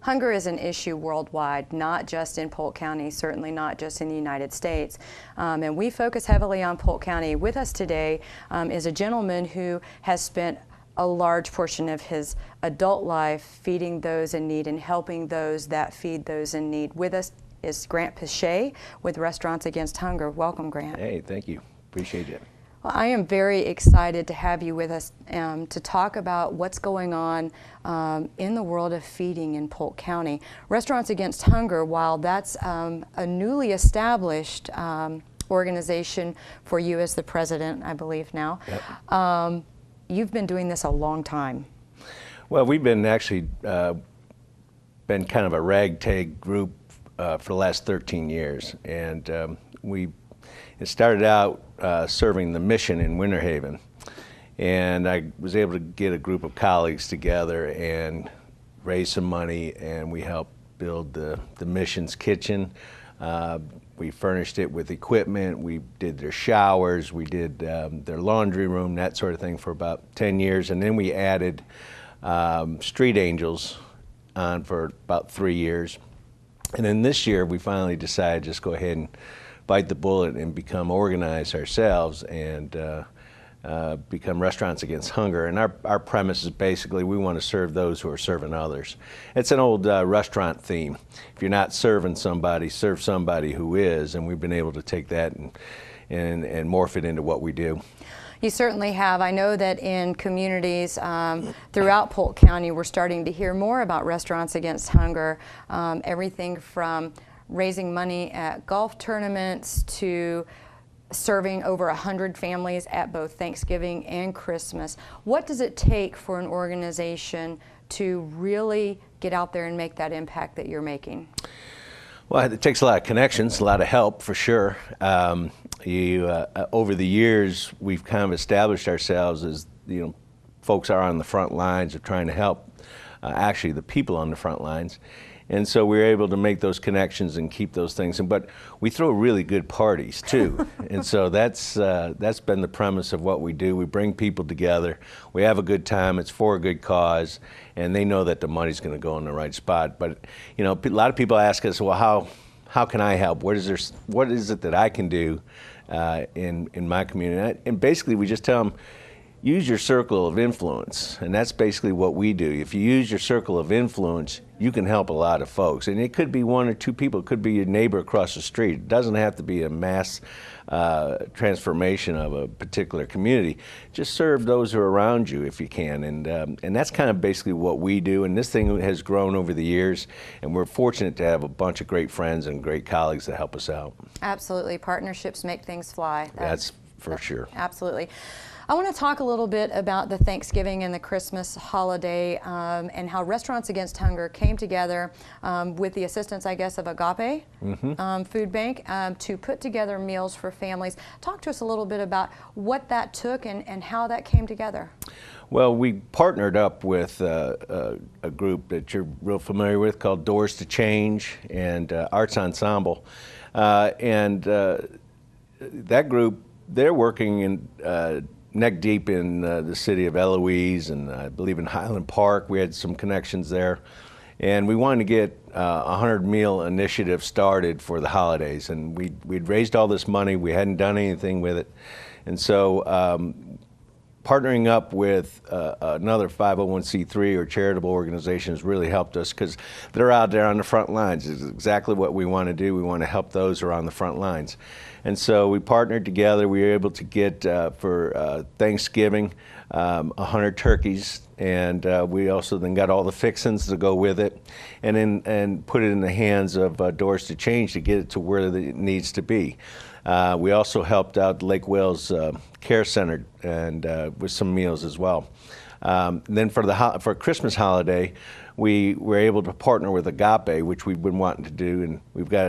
Hunger is an issue worldwide, not just in Polk County, certainly not just in the United States. And we focus heavily on Polk County. With us today is a gentleman who has spent a large portion of his adult life feeding those in need and helping those that feed those in need. With us is Grant Pichet with Restaurants Against Hunger. Welcome, Grant. Hey, thank you. Appreciate it. Well, I am very excited to have you with us to talk about what's going on in the world of feeding in Polk County. Restaurants Against Hunger, while that's a newly established organization for you as the president, I believe now, yep. You've been doing this a long time. Well, we've been actually been kind of a ragtag group for the last 13 years, and it started out serving the mission in Winter Haven, and I was able to get a group of colleagues together and raise some money, and we helped build the mission's kitchen. We furnished it with equipment, we did their showers, we did their laundry room, that sort of thing for about 10 years, and then we added street angels on for about 3 years. And then this year we finally decided to just go ahead and bite the bullet and become organized ourselves and become Restaurants Against Hunger. And our premise is basically we want to serve those who are serving others. It's an old restaurant theme. If you're not serving somebody, serve somebody who is, and we've been able to take that and morph it into what we do. You certainly have. I know that in communities throughout Polk County, we're starting to hear more about Restaurants Against Hunger, everything from raising money at golf tournaments to serving over 100 families at both Thanksgiving and Christmas. What does it take for an organization to really get out there and make that impact that you're making? Well, it takes a lot of connections, a lot of help for sure. Over the years, we've kind of established ourselves as, folks are on the front lines of trying to help actually the people on the front lines. And so we're able to make those connections and keep those things. But we throw really good parties too. And so that's been the premise of what we do. We bring people together. We have a good time. It's for a good cause. And they know that the money's going to go in the right spot. But, a lot of people ask us, well, how can I help? What is it that I can do in my community? And basically we just tell them, use your circle of influence, and that's basically what we do. If you use your circle of influence, you can help a lot of folks. And it could be one or two people, it could be your neighbor across the street. It doesn't have to be a mass transformation of a particular community. Just serve those who are around you if you can, and that's kind of basically what we do. And this thing has grown over the years, and we're fortunate to have a bunch of great friends and great colleagues that help us out. Absolutely, partnerships make things fly. That's for sure. Absolutely. I want to talk a little bit about the Thanksgiving and the Christmas holiday and how Restaurants Against Hunger came together with the assistance, I guess, of Agape Food Bank to put together meals for families. Talk to us a little bit about what that took and how that came together. Well, we partnered up with a group that you're real familiar with called Doors to Change and Arts Ensemble. That group, they're working in neck deep in the city of Eloise, and I believe in Highland Park. We had some connections there, and we wanted to get a 100-meal initiative started for the holidays. And we'd raised all this money. We hadn't done anything with it, and so partnering up with another 501c3 or charitable organization has really helped us because they're out there on the front lines. It's exactly what we want to do. We want to help those who are on the front lines. And so we partnered together. We were able to get for Thanksgiving 100 turkeys, and we also then got all the fixings to go with it, and put it in the hands of Doors to Change to get it to where it needs to be. We also helped out Lake Wales Care Center and with some meals as well. Then for Christmas holiday, we were able to partner with Agape, which we've been wanting to do, and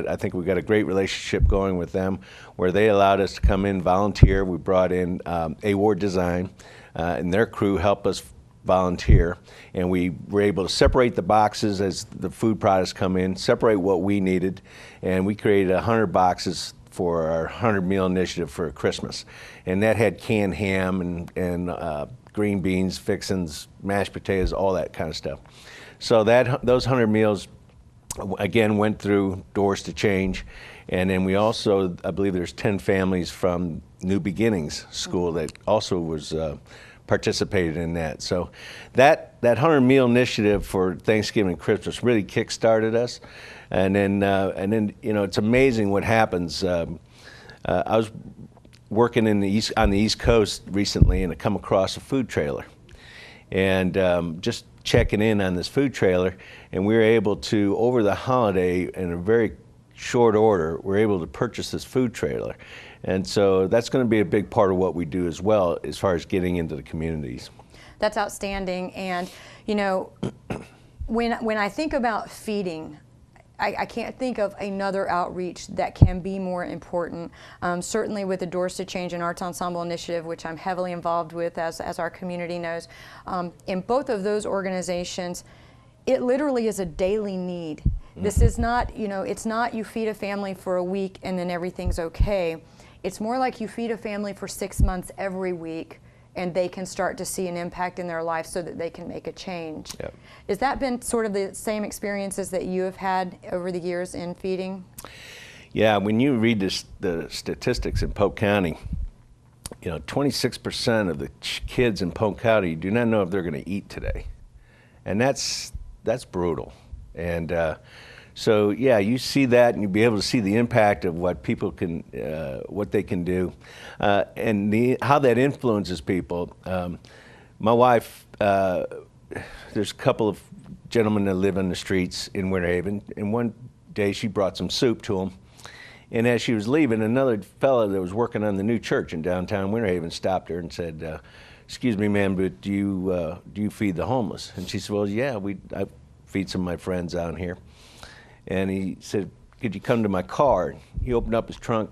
I think we've got a great relationship going with them, where they allowed us to come in, volunteer. We brought in A-Ward Design, and their crew helped us volunteer, and we were able to separate the boxes as the food products come in, separate what we needed, and we created 100 boxes for our 100 Meal Initiative for Christmas. And that had canned ham and green beans, fixins, mashed potatoes, all that kind of stuff. So those 100 meals, again, went through Doors to Change. And then we also, I believe there's 10 families from New Beginnings School that also was participated in that. So that 100 Meal Initiative for Thanksgiving and Christmas really kick-started us. And then you know, it's amazing what happens. I was working on the East Coast recently, and I come across a food trailer. And just checking in on this food trailer, and we were able to, over the holiday, in a very short order, we're able to purchase this food trailer. And so that's going to be a big part of what we do as well, as far as getting into the communities. That's outstanding. And you know, when I think about feeding, I can't think of another outreach that can be more important. Certainly with the Doors to Change and Arts Ensemble Initiative, which I'm heavily involved with, as our community knows. In both of those organizations, it literally is a daily need. This is not, you know, it's not you feed a family for a week and then everything's okay. It's more like you feed a family for 6 months every week, and they can start to see an impact in their life so that they can make a change. Yep. Has that been sort of the same experiences that you have had over the years in feeding? Yeah, when you read the statistics in Polk County, you know, 26% of the kids in Polk County do not know if they're going to eat today. And that's brutal. And so, yeah, you see that, and you'll be able to see the impact of what people can, what they can do, and how that influences people. My wife, there's a couple of gentlemen that live on the streets in Winter Haven, and one day she brought some soup to them. And as she was leaving, another fellow that was working on the new church in downtown Winter Haven stopped her and said, "Excuse me, ma'am, but do you feed the homeless?" And she said, "Well, yeah, I feed some of my friends out here." And he said, "Could you come to my car?" He opened up his trunk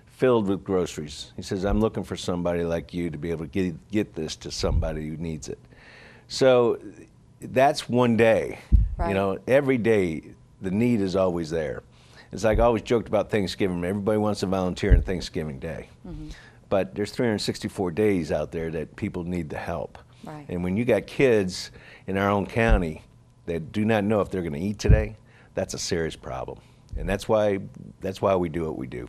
filled with groceries. He says, "I'm looking for somebody like you to be able to get this to somebody who needs it." So that's one day. Right. You know, every day the need is always there. It's like I always joked about Thanksgiving. Everybody wants to volunteer on Thanksgiving Day. Mm-hmm. But there's 364 days out there that people need the help. Right. And when you got kids in our own county that do not know if they're going to eat today, that's a serious problem. And that's why we do what we do.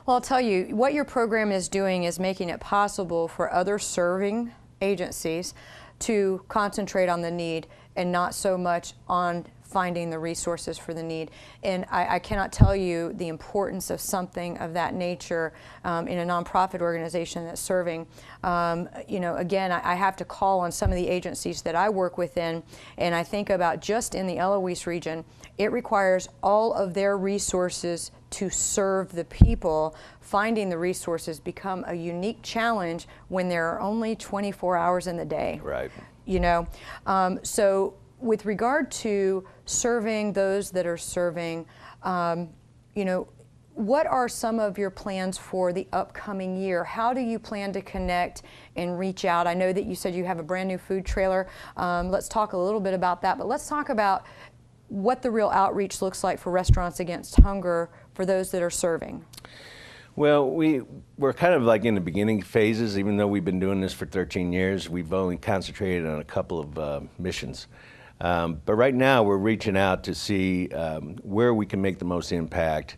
Well, I'll tell you, what your program is doing is making it possible for other serving agencies to concentrate on the need and not so much on finding the resources for the need. And I cannot tell you the importance of something of that nature in a nonprofit organization that's serving. You know, again, I have to call on some of the agencies that I work within, and I think about just in the Eloise region, it requires all of their resources to serve the people. Finding the resources become a unique challenge when there are only 24 hours in the day. Right. You know, so with regard to serving those that are serving, you know, what are some of your plans for the upcoming year? How do you plan to connect and reach out? I know that you said you have a brand new food trailer. Let's talk a little bit about that, but let's talk about what the real outreach looks like for Restaurants Against Hunger for those that are serving. Well, we're kind of like in the beginning phases. Even though we've been doing this for 13 years, we've only concentrated on a couple of missions. But right now we're reaching out to see where we can make the most impact,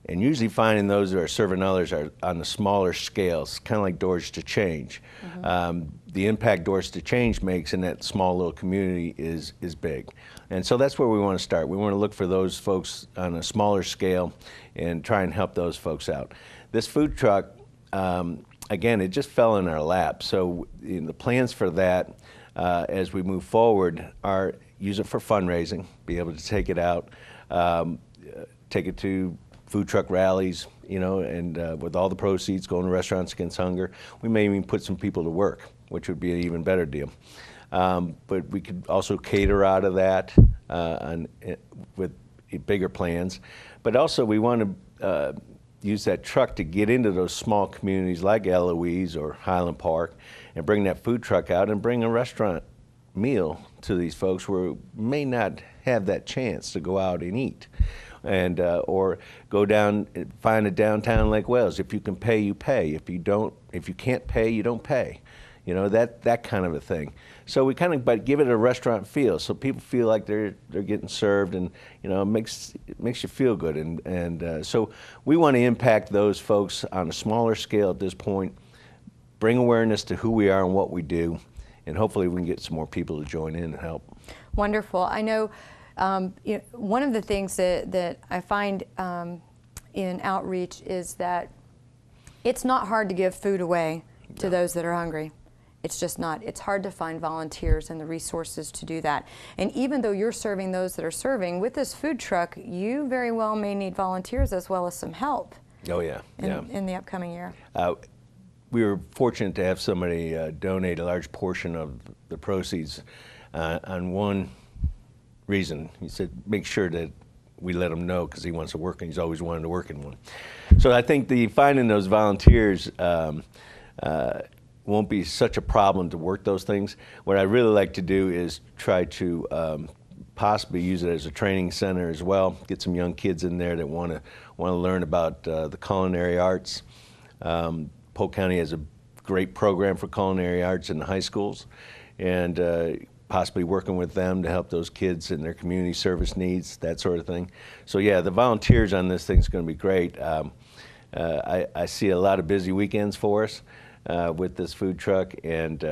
and usually finding those that are serving others are on the smaller scales, kind of like Doors to Change. Mm-hmm. The impact Doors to Change makes in that small little community is big. And so that's where we want to start. We want to look for those folks on a smaller scale and try and help those folks out. This food truck, again, it just fell in our lap. So the plans for that as we move forward are use it for fundraising, be able to take it out, take it to food truck rallies, you know, and with all the proceeds going to Restaurants Against Hunger. We may even put some people to work, which would be an even better deal. But we could also cater out of that with bigger plans. But also we want to use that truck to get into those small communities like Eloise or Highland Park and bring that food truck out and bring a restaurant meal to these folks who may not have that chance to go out and eat. and or go down, find a downtown Lake Wales. If you can pay, you pay. If you can't pay, you don't pay. You know, that kind of a thing. So we kind of but give it a restaurant feel, so people feel like they're getting served, and you know, it makes you feel good. And so we want to impact those folks on a smaller scale at this point, bring awareness to who we are and what we do, and hopefully we can get some more people to join in and help. Wonderful. I know, you know, one of the things that I find in outreach is that it's not hard to give food away to those that are hungry. It's just not. It's hard to find volunteers and the resources to do that. And even though you're serving those that are serving, with this food truck, you very well may need volunteers as well as some help. Oh yeah, in the upcoming year. We were fortunate to have somebody donate a large portion of the proceeds on one reason. He said, make sure that we let him know, because he wants to work, and he's always wanted to work in one. So I think finding those volunteers won't be such a problem to work those things. What I really like to do is try to possibly use it as a training center as well. Get some young kids in there that want to learn about the culinary arts. Polk County has a great program for culinary arts in the high schools, and possibly working with them to help those kids in their community service needs, that sort of thing. So yeah, the volunteers on this thing is going to be great. I see a lot of busy weekends for us with this food truck, and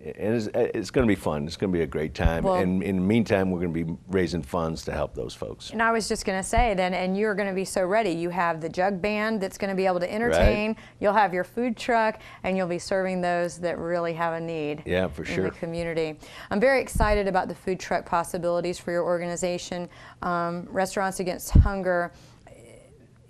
it's going to be fun. It's going to be a great time. Well, and in the meantime, we're going to be raising funds to help those folks. And I was just going to say then, and you're going to be so ready. You have the jug band that's going to be able to entertain. Right. You'll have your food truck, and you'll be serving those that really have a need. Yeah, for sure. In the community. I'm very excited about the food truck possibilities for your organization. Restaurants Against Hunger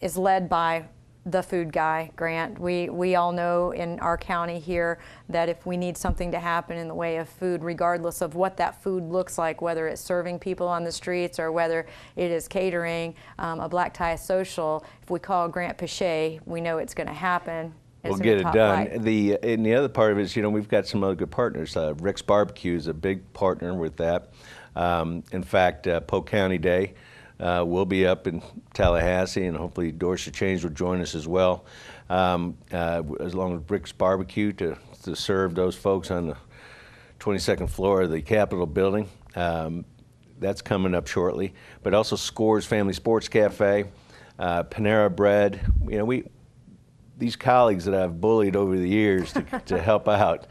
is led by the food guy, Grant. We all know in our county here that if we need something to happen in the way of food, regardless of what that food looks like, whether it's serving people on the streets or whether it is catering a black tie social, if we call Grant Pichet, we know it's going to happen. We'll get it done. And the other part of it is, you know, we've got some other good partners. Rick's Barbecue is a big partner with that. In fact, Polk County Day, we'll be up in Tallahassee, and hopefully Doors to Change will join us as well, as long as Rick's Barbecue to serve those folks on the 22nd floor of the Capitol building. That's coming up shortly. But also Scores Family Sports Cafe, Panera Bread. You know, these colleagues that I've bullied over the years to help out,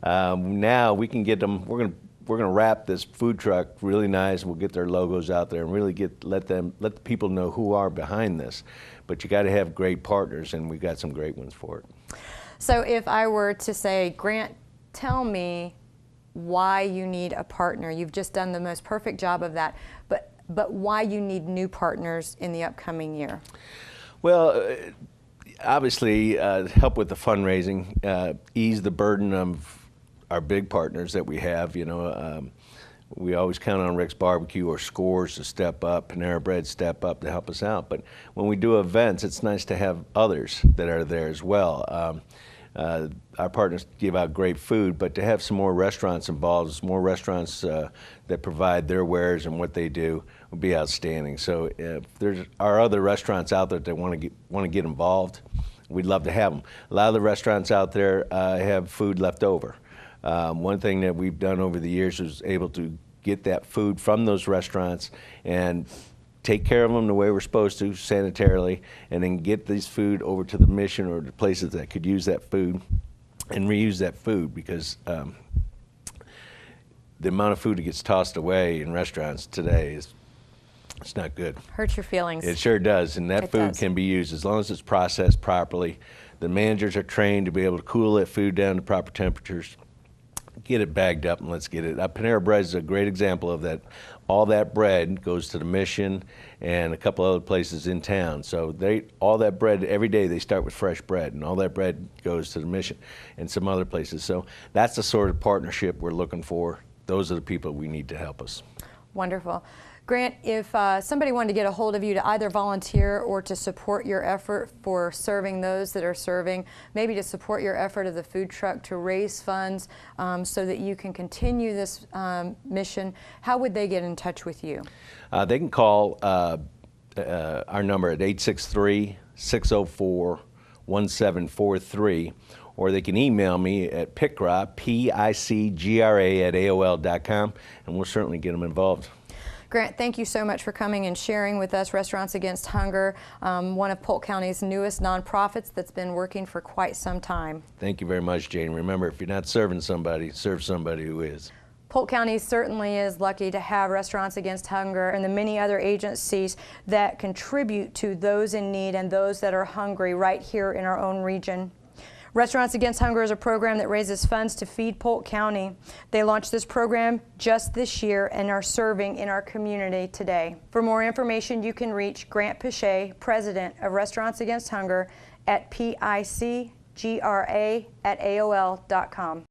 now we can get them. We're going to wrap this food truck really nice. We'll get their logos out there and really let the people know who are behind this. But you got to have great partners, and we've got some great ones for it. So if I were to say, Grant, tell me why you need a partner. You've just done the most perfect job of that, but why you need new partners in the upcoming year? Well, obviously, help with the fundraising, ease the burden of our big partners that we have. You know, we always count on Rick's Barbecue or Scores to step up, Panera Bread step up to help us out. But when we do events, it's nice to have others that are there as well. Our partners give out great food, but to have some more restaurants involved, more restaurants that provide their wares and what they do would be outstanding. So if there are other restaurants out there that want to get involved, we'd love to have them. A lot of the restaurants out there have food left over. One thing that we've done over the years is able to get that food from those restaurants and take care of them the way we're supposed to, sanitarily, and then get this food over to the mission or the places that could use that food and reuse that food, because the amount of food that gets tossed away in restaurants today it's not good. Hurts your feelings. It sure does, and that food can be used as long as it's processed properly. The managers are trained to be able to cool that food down to proper temperatures, get it bagged up, and let's get it. Panera Bread is a great example of that. All that bread goes to the mission and a couple other places in town. So all that bread, every day they start with fresh bread, and all that bread goes to the mission and some other places. So that's the sort of partnership we're looking for. Those are the people we need to help us. Wonderful. Grant, if somebody wanted to get a hold of you to either volunteer or to support your effort for serving those that are serving, maybe to support your effort of the food truck to raise funds so that you can continue this mission, how would they get in touch with you? They can call our number at 863-604-1743, or they can email me at picgra, P-I-C-G-R-A at AOL.com, and we'll certainly get them involved. Grant, thank you so much for coming and sharing with us Restaurants Against Hunger, one of Polk County's newest nonprofits that's been working for quite some time. Thank you very much, Jane. Remember, if you're not serving somebody, serve somebody who is. Polk County certainly is lucky to have Restaurants Against Hunger and the many other agencies that contribute to those in need and those that are hungry right here in our own region. Restaurants Against Hunger is a program that raises funds to feed Polk County. They launched this program just this year and are serving in our community today. For more information, you can reach Grant Pichet, President of Restaurants Against Hunger, at PICGRA@AOL.com.